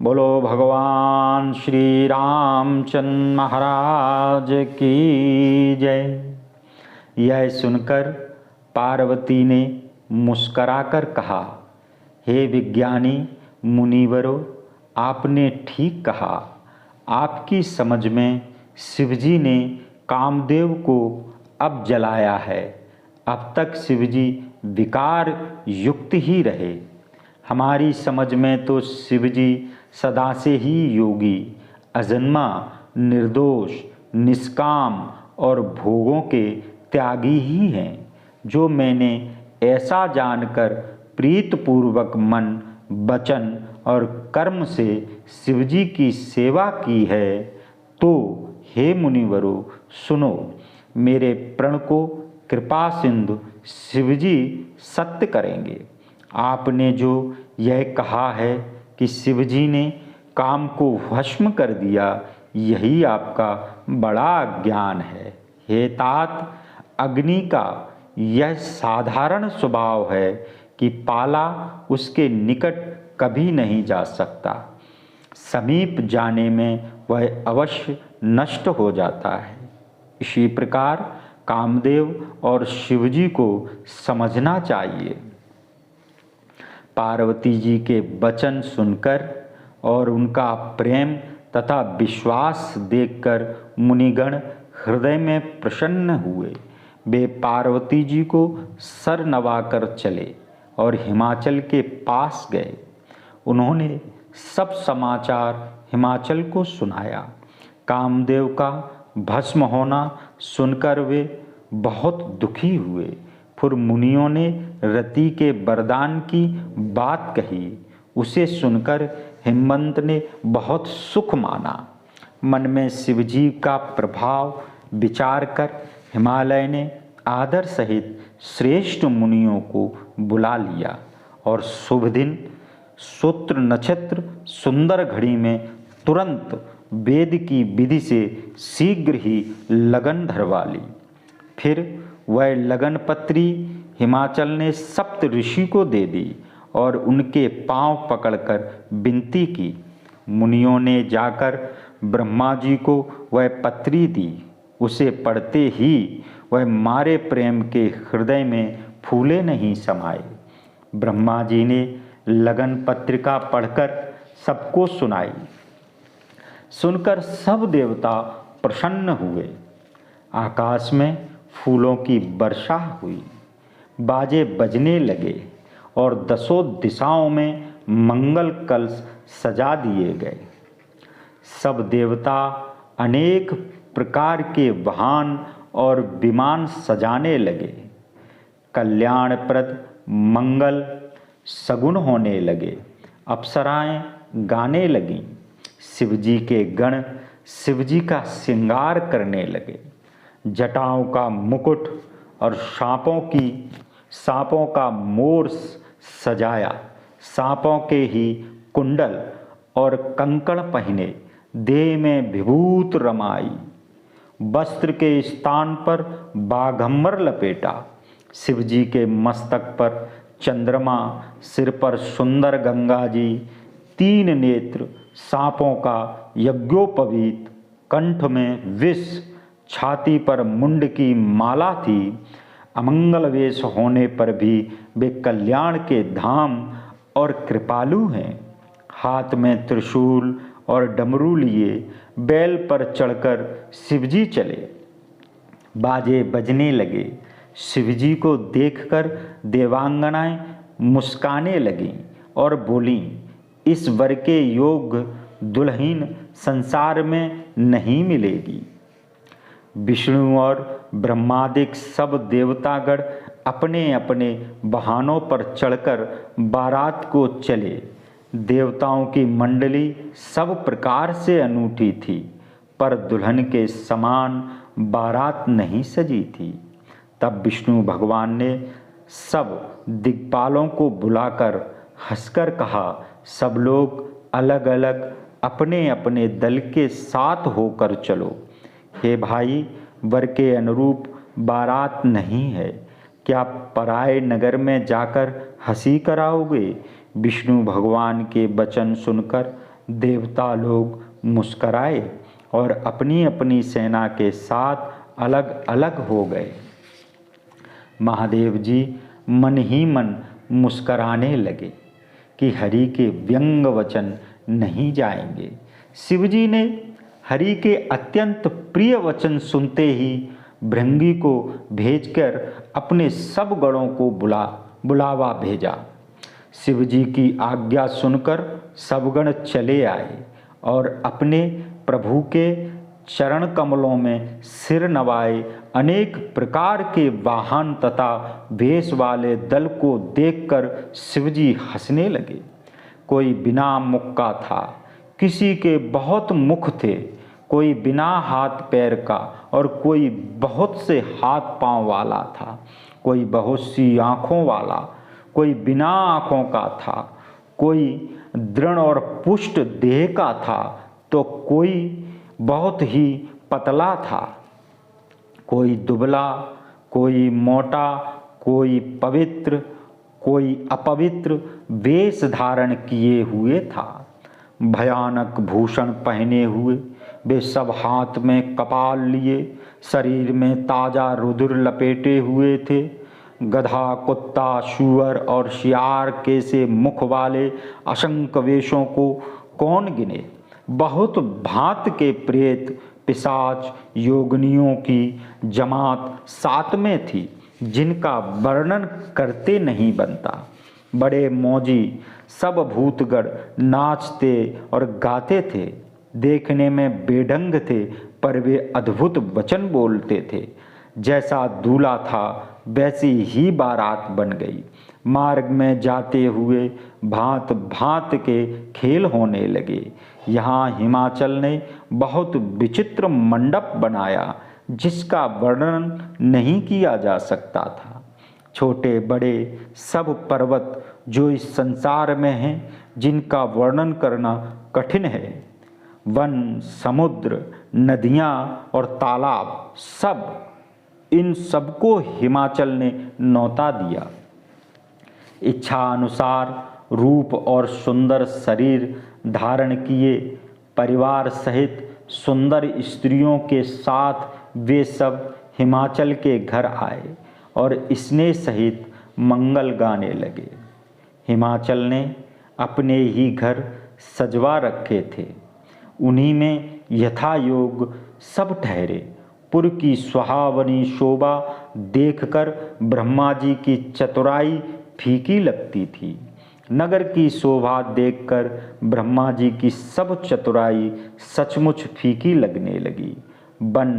बोलो भगवान श्री रामचंद्र महाराज की जय। यह सुनकर पार्वती ने मुस्कराकर कहा, हे विज्ञानी मुनिवरों, आपने ठीक कहा। आपकी समझ में शिवजी ने कामदेव को अब जलाया है। अब तक शिवजी विकार युक्त ही रहे। हमारी समझ में तो शिवजी सदा से ही योगी, अजन्मा, निर्दोष, निष्काम और भोगों के त्यागी ही हैं। जो मैंने ऐसा जानकर प्रीतपूर्वक मन, वचन और कर्म से शिवजी की सेवा की है, तो हे मुनिवरों सुनो, मेरे प्रण को कृपा सिंधु शिवजी सत्य करेंगे। आपने जो यह कहा है कि शिवजी ने काम को भस्म कर दिया, यही आपका बड़ा ज्ञान है। हे तात, अग्नि का यह साधारण स्वभाव है कि पाला उसके निकट कभी नहीं जा सकता। समीप जाने में वह अवश्य नष्ट हो जाता है। इसी प्रकार कामदेव और शिवजी को समझना चाहिए। पार्वती जी के वचन सुनकर और उनका प्रेम तथा विश्वास देखकर मुनिगण हृदय में प्रसन्न हुए। वे पार्वती जी को सर नवाकर चले और हिमाचल के पास गए। उन्होंने सब समाचार हिमाचल को सुनाया। कामदेव का भस्म होना सुनकर वे बहुत दुखी हुए। फिर मुनियों ने रति के वरदान की बात कही। उसे सुनकर हिमवंत ने बहुत सुख माना। मन में शिवजी का प्रभाव विचार कर हिमालय ने आदर सहित श्रेष्ठ मुनियों को बुला लिया और शुभ दिन, सूत्र नक्षत्र, सुंदर घड़ी में तुरंत वेद की विधि से शीघ्र ही लगन धरवा ली। फिर वह लगन पत्री हिमाचल ने सप्त ऋषि को दे दी और उनके पांव पकड़कर विनती की। मुनियों ने जाकर ब्रह्मा जी को वह पत्री दी। उसे पढ़ते ही वह मारे प्रेम के हृदय में फूले नहीं समाये। ब्रह्मा जी ने लगन पत्रिका पढ़कर सबको सुनाई। सुनकर सब देवता प्रसन्न हुए। आकाश में फूलों की वर्षा हुई, बाजे बजने लगे और दसों दिशाओं में मंगल कलश सजा दिए गए। सब देवता अनेक प्रकार के वाहन और विमान सजाने लगे। कल्याणप्रद मंगल सगुन होने लगे। अप्सराएं गाने लगीं। शिवजी के गण शिवजी का श्रृंगार करने लगे। जटाओं का मुकुट और सांपों का मोर सजाया। सांपों के ही कुंडल और कंकण पहने, देह में विभूत रमाई। वस्त्र के स्थान पर बाघंबर लपेटा। शिवजी के मस्तक पर चंद्रमा, सिर पर सुंदर गंगा जी, तीन नेत्र, सांपों का यज्ञोपवीत, कंठ में विष, छाती पर मुंड की माला थी। अमंगल वेश होने पर भी वे कल्याण के धाम और कृपालु हैं। हाथ में त्रिशूल और डमरू लिए बैल पर चढ़कर शिवजी चले। बाजे बजने लगे। शिवजी को देखकर देवांगनाएं मुस्काने लगीं और बोलीं, इस वर के योग्य दुल्हन संसार में नहीं मिलेगी। विष्णु और ब्रह्मादिक सब देवतागण अपने अपने वाहनों पर चढ़कर बारात को चले। देवताओं की मंडली सब प्रकार से अनूठी थी, पर दुल्हन के समान बारात नहीं सजी थी। तब विष्णु भगवान ने सब दिक्पालों को बुलाकर हंसकर कहा, सब लोग अलग अलग अपने अपने दल के साथ होकर चलो। हे भाई, वर के अनुरूप बारात नहीं है, क्या पराए नगर में जाकर हंसी कराओगे? विष्णु भगवान के वचन सुनकर देवता लोग मुस्कराए और अपनी अपनी सेना के साथ अलग अलग हो गए। महादेव जी मन ही मन मुस्कराने लगे कि हरि के व्यंग वचन नहीं जाएंगे। शिवजी ने हरि के अत्यंत प्रिय वचन सुनते ही भृंगी को भेजकर अपने सब गणों को बुलावा भेजा। शिवजी की आज्ञा सुनकर सब गण चले आए और अपने प्रभु के चरण कमलों में सिर नवाए अनेक प्रकार के वाहन तथा वेश वाले दल को देखकर शिवजी हंसने लगे। कोई बिना मुख का था, किसी के बहुत मुख थे, कोई बिना हाथ पैर का और कोई बहुत से हाथ पांव वाला था, कोई बहुत सी आँखों वाला, कोई बिना आँखों का था, कोई दृढ़ और पुष्ट देह का था तो कोई बहुत ही पतला था, कोई दुबला, कोई मोटा, कोई पवित्र, कोई अपवित्र वेश धारण किए हुए था। भयानक भूषण पहने हुए वे सब हाथ में कपाल लिए शरीर में ताजा रुधिर लपेटे हुए थे। गधा, कुत्ता, सूअर और शियार के से मुख वाले असंख्य वेशों को कौन गिने। बहुत भांत के प्रेत, पिशाच, योगिनियों की जमात साथ में थी जिनका वर्णन करते नहीं बनता। बड़े मौजी सब भूतगण नाचते और गाते थे, देखने में बेढंग थे पर वे अद्भुत वचन बोलते थे। जैसा दूल्हा था वैसी ही बारात बन गई। मार्ग में जाते हुए भांत भांत के खेल होने लगे। यहाँ हिमाचल ने बहुत विचित्र मंडप बनाया जिसका वर्णन नहीं किया जा सकता था। छोटे बड़े सब पर्वत जो इस संसार में हैं जिनका वर्णन करना कठिन है, वन, समुद्र, नदियाँ और तालाब, सब इन सबको हिमाचल ने न्योता दिया। इच्छा अनुसार रूप और सुंदर शरीर धारण किए परिवार सहित सुंदर स्त्रियों के साथ वे सब हिमाचल के घर आए और स्नेह सहित मंगल गाने लगे। हिमाचल ने अपने ही घर सजवा रखे थे, उन्हीं में यथा योग सब ठहरे। पुर की सुहावनी शोभा देखकर ब्रह्मा जी की चतुराई फीकी लगती थी। नगर की शोभा देखकर ब्रह्मा जी की सब चतुराई सचमुच फीकी लगने लगी। वन,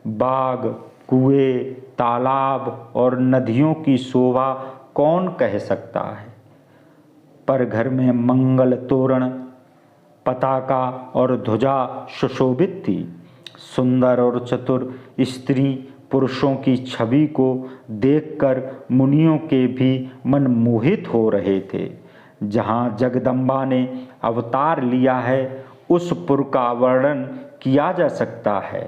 बाग, कुएं, तालाब और नदियों की शोभा कौन कह सकता है, पर घर में मंगल तोरण, पताका और ध्वजा सुशोभित थी। सुंदर और चतुर स्त्री पुरुषों की छवि को देखकर मुनियों के भी मन मोहित हो रहे थे। जहाँ जगदम्बा ने अवतार लिया है उस पुर का वर्णन किया जा सकता है।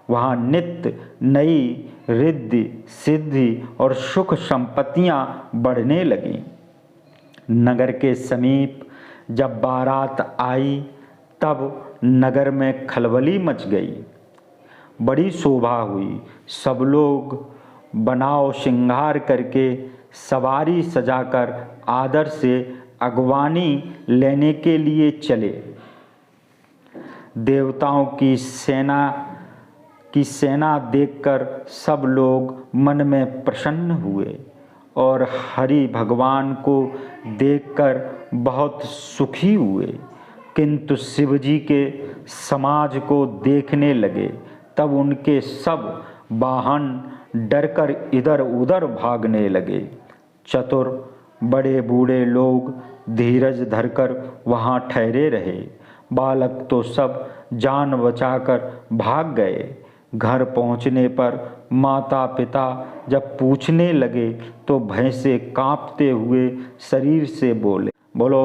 वहाँ नित्य नई रिद्धि, सिद्धि और सुख संपत्तियाँ बढ़ने लगीं। नगर के समीप जब बारात आई तब नगर में खलबली मच गई, बड़ी शोभा हुई। सब लोग बनाव श्रृंगार करके सवारी सजाकर आदर से अगवानी लेने के लिए चले। देवताओं की सेना देखकर सब लोग मन में प्रसन्न हुए और हरि भगवान को देखकर बहुत सुखी हुए। किंतु शिवजी के समाज को देखने लगे तब उनके सब वाहन डरकर इधर उधर भागने लगे। चतुर बड़े बूढ़े लोग धीरज धरकर वहाँ ठहरे रहे। बालक तो सब जान बचाकर भाग गए। घर पहुँचने पर माता पिता जब पूछने लगे तो भय से कांपते हुए शरीर से बोले, बोलो